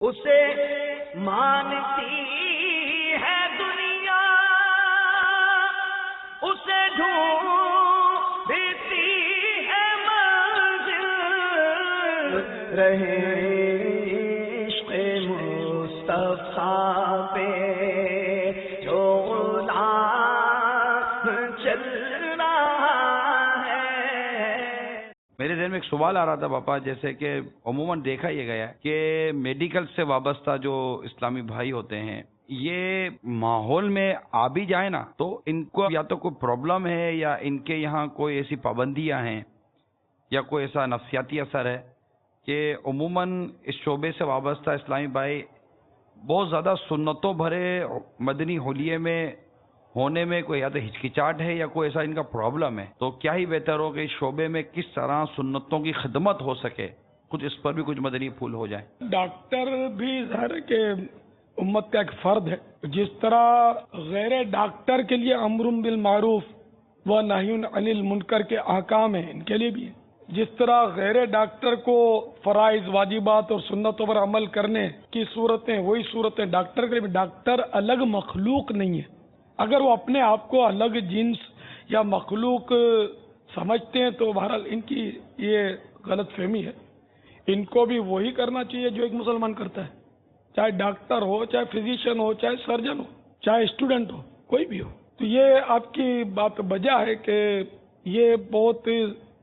اسے مانتی ہے دنیا، اسے ڈھونڈتی ہے منزل، رہے عشق مصطفیٰ پہ جو غلام چل رہا ہے۔ میرے ذہن میں ایک سوال آ رہا تھا پاپا، جیسے کہ عموماً دیکھا یہ گیا ہے کہ میڈیکل سے وابستہ جو اسلامی بھائی ہوتے ہیں، یہ ماحول میں آ بھی جائیں نا تو ان کو یا تو کوئی پرابلم ہے یا ان کے یہاں کوئی ایسی پابندیاں ہیں یا کوئی ایسا نفسیاتی اثر ہے کہ عموماً اس شعبے سے وابستہ اسلامی بھائی بہت زیادہ سنتوں بھرے مدنی حلیے میں ہونے میں کوئی یا تو ہچکچاہٹ ہے یا کوئی ایسا ان کا پرابلم ہے، تو کیا ہی بہتر ہو کہ اس شعبے میں کس طرح سنتوں کی خدمت ہو سکے، کچھ اس پر بھی کچھ مدنی پھول ہو جائیں۔ ڈاکٹر بھی ظاہر ہے کہ امت کا ایک فرد ہے، جس طرح غیر ڈاکٹر کے لیے امر بالمعروف و نہی عن المنکر کے احکام ہیں، ان کے لیے بھی ہے۔ جس طرح غیر ڈاکٹر کو فرائض، واجبات اور سنتوں پر عمل کرنے کی صورتیں وہی صورتیں ڈاکٹر کے لیے بھی۔ ڈاکٹر الگ مخلوق نہیں ہے، اگر وہ اپنے آپ کو الگ جنس یا مخلوق سمجھتے ہیں تو بہرحال ان کی یہ غلط فہمی ہے۔ ان کو بھی وہی کرنا چاہیے جو ایک مسلمان کرتا ہے، چاہے ڈاکٹر ہو، چاہے فزیشین ہو، چاہے سرجن ہو، چاہے اسٹوڈنٹ ہو، کوئی بھی ہو۔ تو یہ آپ کی بات بجا ہے کہ یہ بہت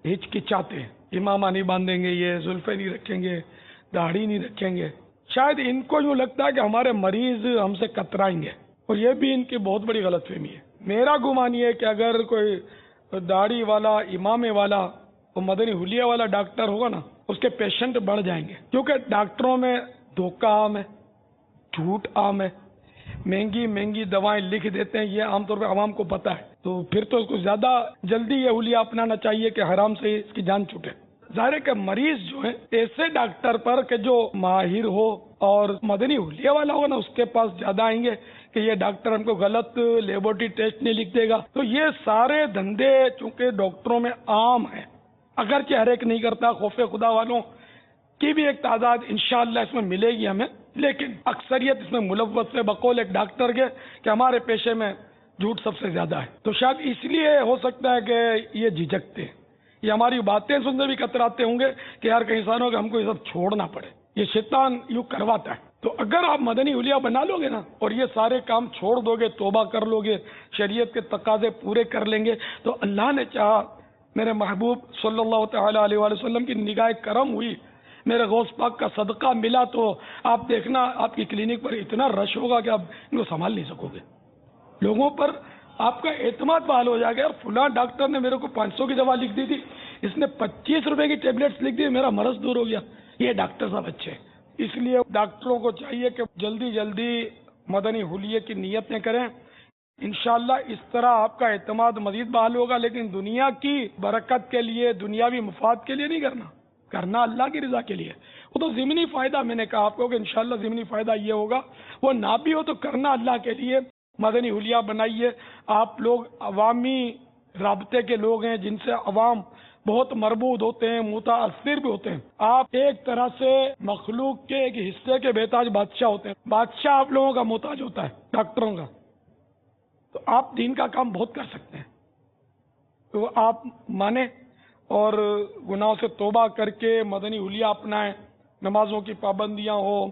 ہچکچاتے ہیں، امامہ نہیں باندھیں گے، یہ زلفیں نہیں رکھیں گے، داڑھی نہیں رکھیں گے۔ شاید ان کو یوں لگتا ہے کہ ہمارے مریض ہم سے کترائیں گے، اور یہ بھی ان کی بہت بڑی غلط فہمی ہے۔ میرا گمان یہ ہے کہ اگر کوئی داڑھی والا، امامے والا اور مدنی حلیہ والا ڈاکٹر ہوگا نا، اس کے پیشنٹ بڑھ جائیں گے، کیونکہ ڈاکٹروں میں دھوکہ عام ہے، جھوٹ عام ہے، مہنگی دوائیں لکھ دیتے ہیں، یہ عام طور پہ عوام کو پتہ ہے، تو پھر تو اس کو زیادہ جلدی یہ حلیہ اپنانا چاہیے کہ حرام سے اس کی جان چھوٹے۔ ظاہر ہے کہ مریض جو ہے ایسے ڈاکٹر پر کہ جو ماہر ہو اور مدنی حلیہ والا ہوگا نا، اس کے پاس زیادہ آئیں گے کہ یہ ڈاکٹر ہم کو غلط لیبورٹری ٹیسٹ نہیں لکھ دے گا۔ تو یہ سارے دھندے چونکہ ڈاکٹروں میں عام ہیں، اگرچہ ہر ایک نہیں کرتا، خوف خدا والوں کی بھی ایک تعداد انشاءاللہ اس میں ملے گی ہمیں، لیکن اکثریت اس میں ملوث ہے، بقول ایک ڈاکٹر کے کہ ہمارے پیشے میں جھوٹ سب سے زیادہ ہے۔ تو شاید اس لیے ہو سکتا ہے کہ یہ جھجکتے ہیں، یہ ہماری باتیں سننے بھی کتراتے ہوں گے کہ یار کہیں سانوں کہ ہم کو یہ سب چھوڑنا پڑے، یہ شیطان یوں کرواتا ہے۔ تو اگر آپ مدنی حلیہ بنا لو گے نا اور یہ سارے کام چھوڑ دو گے، توبہ کر لو گے، شریعت کے تقاضے پورے کر لیں گے، تو اللہ نے چاہا، میرے محبوب صلی اللہ تعالی علیہ وآلہ وسلم کی نگاہ کرم ہوئی، میرے غوث پاک کا صدقہ ملا، تو آپ دیکھنا آپ کی کلینک پر اتنا رش ہوگا کہ آپ ان کو سنبھال نہیں سکو گے۔ لوگوں پر آپ کا اعتماد بحال ہو جائے گا، یار فلاں ڈاکٹر نے میرے کو 500 کی دوا لکھ دی تھی، اس نے 25 روپے کی ٹیبلیٹس لکھ دی، میرا مرض دور ہو گیا، یہ ڈاکٹر صاحب اچھے ہیں۔ اس لیے ڈاکٹروں کو چاہیے کہ جلدی مدنی حلیے کی نیتیں کریں، انشاءاللہ اس طرح آپ کا اعتماد مزید بحال ہوگا، لیکن دنیا کی برکت کے لیے، دنیاوی مفاد کے لیے نہیں کرنا اللہ کی رضا کے لیے۔ وہ تو ضمنی فائدہ، میں نے کہا آپ کو کہ انشاءاللہ ضمنی فائدہ یہ ہوگا، وہ نہ بھی ہو تو کرنا اللہ کے لیے۔ مدنی حلیہ بنائیے، آپ لوگ عوامی رابطے کے لوگ ہیں جن سے عوام بہت مربوط ہوتے ہیں، متاثر بھی ہوتے ہیں۔ آپ ایک طرح سے مخلوق کے ایک حصے کے بہتاج بادشاہ ہوتے ہیں، بادشاہ آپ لوگوں کا محتاج ہوتا ہے، ڈاکٹروں کا، تو آپ دین کا کام بہت کر سکتے ہیں۔ تو آپ مانیں اور گناہوں سے توبہ کر کے مدنی حلیہ اپنائیں، نمازوں کی پابندیاں ہو،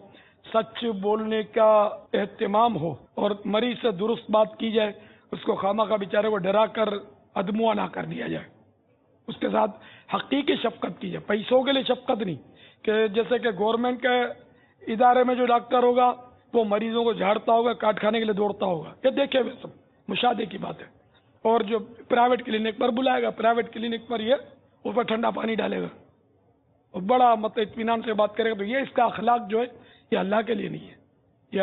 سچ بولنے کا اہتمام ہو، اور مریض سے درست بات کی جائے، اس کو خواہ بیچارے کو ڈرا کر ادموا نہ کر دیا جائے، اس کے ساتھ حقیقی شفقت کی جائے، پیسوں کے لیے شفقت نہیں، کہ جیسے کہ گورنمنٹ کے ادارے میں جو ڈاکٹر ہوگا وہ مریضوں کو جھاڑتا ہوگا، کاٹ کھانے کے لیے دوڑتا ہوگا، یہ دیکھے ہوئے سب مشاہدے کی بات ہے۔ اور جو پرائیویٹ کلینک پر بلائے گا، پرائیویٹ کلینک پر یہ اوپر ٹھنڈا پانی ڈالے گا اور بڑا اطمینان سے بات کرے گا، تو یہ اس کا اخلاق جو ہے یہ اللہ کے لیے نہیں ہے، یہ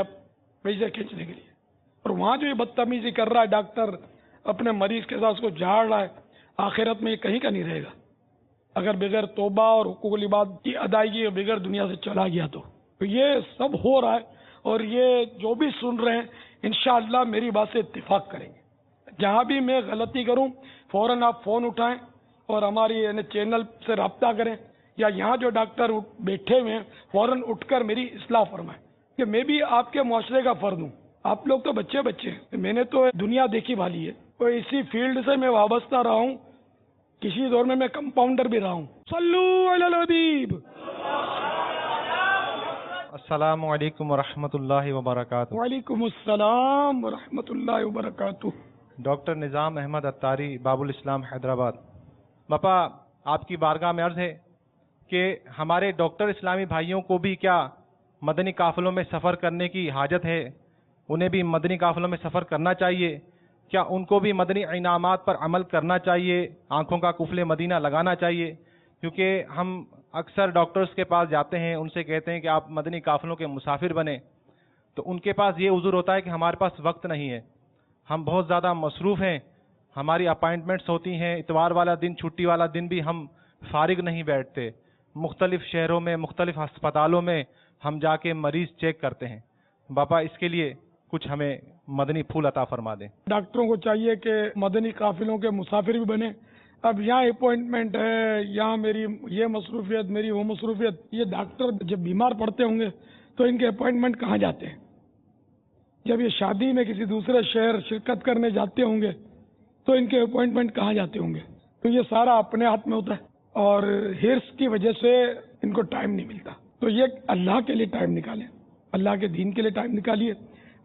پیسے کھینچنے کے لیے۔ اور وہاں جو یہ بدتمیزی کر رہا ہے ڈاکٹر اپنے مریض کے ساتھ، اس کو جھاڑ رہا ہے، آخرت میں یہ کہیں کا نہیں رہے گا اگر بغیر توبہ اور حقوق العباد کی ادائیگی اور بغیر دنیا سے چلا گیا تو یہ سب ہو رہا ہے، اور یہ جو بھی سن رہے ہیں انشاءاللہ میری بات سے اتفاق کریں گے۔ جہاں بھی میں غلطی کروں فوراً آپ فون اٹھائیں اور ہماری چینل سے رابطہ کریں، یا یہاں جو ڈاکٹر بیٹھے ہوئے ہیں فوراً اٹھ کر میری اصلاح فرمائیں کہ میں بھی آپ کے معاشرے کا فرد ہوں. آپ لوگ تو بچے ہیں, میں نے تو دنیا دیکھی بھالی ہے, تو اسی فیلڈ سے میں وابستہ رہا ہوں, کسی دور میں کمپاؤنڈر بھی رہا ہوں. صلو علی الحبیب. السلام علیکم ورحمۃ اللہ وبرکاتہ. وعلیکم السلام ورحمۃ اللہ وبرکاتہ. ڈاکٹر نظام احمد اتاری, باب الاسلام, حیدرآباد. باپا آپ کی بارگاہ میں عرض ہے کہ ہمارے ڈاکٹر اسلامی بھائیوں کو بھی کیا مدنی قافلوں میں سفر کرنے کی حاجت ہے؟ انہیں بھی مدنی قافلوں میں سفر کرنا چاہیے کیا؟ ان کو بھی مدنی انعامات پر عمل کرنا چاہیے, آنکھوں کا قفل مدینہ لگانا چاہیے؟ کیونکہ ہم اکثر ڈاکٹرز کے پاس جاتے ہیں, ان سے کہتے ہیں کہ آپ مدنی قافلوں کے مسافر بنیں, تو ان کے پاس یہ عذر ہوتا ہے کہ ہمارے پاس وقت نہیں ہے, ہم بہت زیادہ مصروف ہیں, ہماری اپائنٹمنٹس ہوتی ہیں, اتوار والا دن, چھٹی والا دن بھی ہم فارغ نہیں بیٹھتے, مختلف شہروں میں, مختلف ہسپتالوں میں ہم جا کے مریض چیک کرتے ہیں. باپا اس کے لیے کچھ ہمیں مدنی پھول عطا فرما دیں. ڈاکٹروں کو چاہیے کہ مدنی قافلوں کے مسافر بھی بنے. اب یہاں اپوائنٹمنٹ ہے, یہاں میری یہ مصروفیت, میری وہ مصروفیت. یہ ڈاکٹر جب بیمار پڑتے ہوں گے تو ان کے اپوائنٹمنٹ کہاں جاتے ہیں؟ جب یہ شادی میں کسی دوسرے شہر شرکت کرنے جاتے ہوں گے تو ان کے اپوائنٹمنٹ کہاں جاتے ہوں گے؟ تو یہ سارا اپنے ہاتھ میں ہوتا ہے, اور ہرس کی وجہ سے ان کو ٹائم نہیں ملتا. تو یہ اللہ کے لیے ٹائم نکالیں, اللہ کے دین کے لیے ٹائم نکالیے,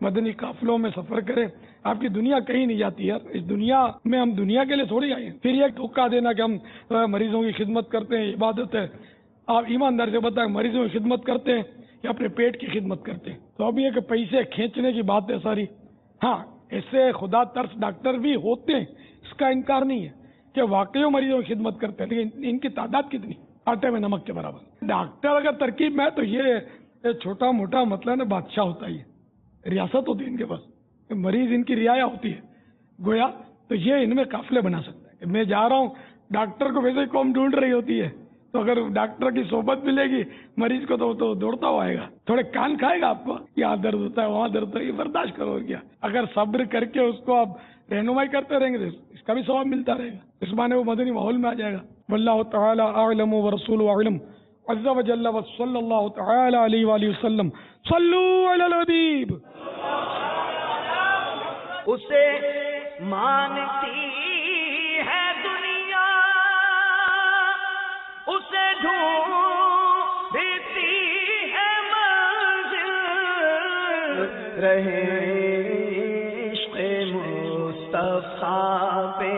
مدنی قافلوں میں سفر کریں. آپ کی دنیا کہیں نہیں جاتی یار, اس دنیا میں ہم دنیا کے لیے تھوڑی آئے ہیں. پھر یہ دھوکہ دینا کہ ہم مریضوں کی خدمت کرتے ہیں, عبادت ہے. آپ ایماندار سے بتائیں, مریضوں کی خدمت کرتے ہیں یا اپنے پیٹ کی خدمت کرتے ہیں؟ تو اب یہ کہ پیسے کھینچنے کی بات ہے ساری. ہاں ایسے خدا ترس ڈاکٹر بھی ہوتے ہیں, اس کا انکار نہیں ہے کہ واقعی مریضوں کی خدمت کرتے ہیں, لیکن ان کی تعداد کتنی؟ آٹے میں نمک کے برابر. ڈاکٹر اگر ترکیب میں ہے تو یہ چھوٹا موٹا مطلب بادشاہ ہوتا ہی ہے, ریاست ہوتی ہے ان کے پاس, مریض ان کی رعایا ہوتی ہے گویا. تو یہ ان میں قافلے بنا سکتا ہے کہ میں جا رہا ہوں, ڈاکٹر کو ویسے ہی قوم ڈھونڈ رہی ہوتی ہے, تو اگر ڈاکٹر کی صحبت ملے گی مریض کو تو دوڑتا ہوا آئے گا. تھوڑے کان کھائے گا آپ کو, یہاں درد ہوتا ہے, وہاں درد ہوتا ہے, یہ برداشت کرو کیا. اگر صبر کر کے اس کو آپ رہنمائی کرتے رہیں گے تو اس کا بھی ثواب ملتا رہے گا. اس معنی وہ مدنی ماحول میں آ جائے گا. واللہ تعالی اعلم ورسولہ اعلم عز وجل وصلی اللہ تعالی علیہ وآلہ وسلم. صلو علی الحبیب. اسے مانتی ہے دنیا, اسے ڈھونڈتی ہے منزل, رہے عشق مصطفیٰ پہ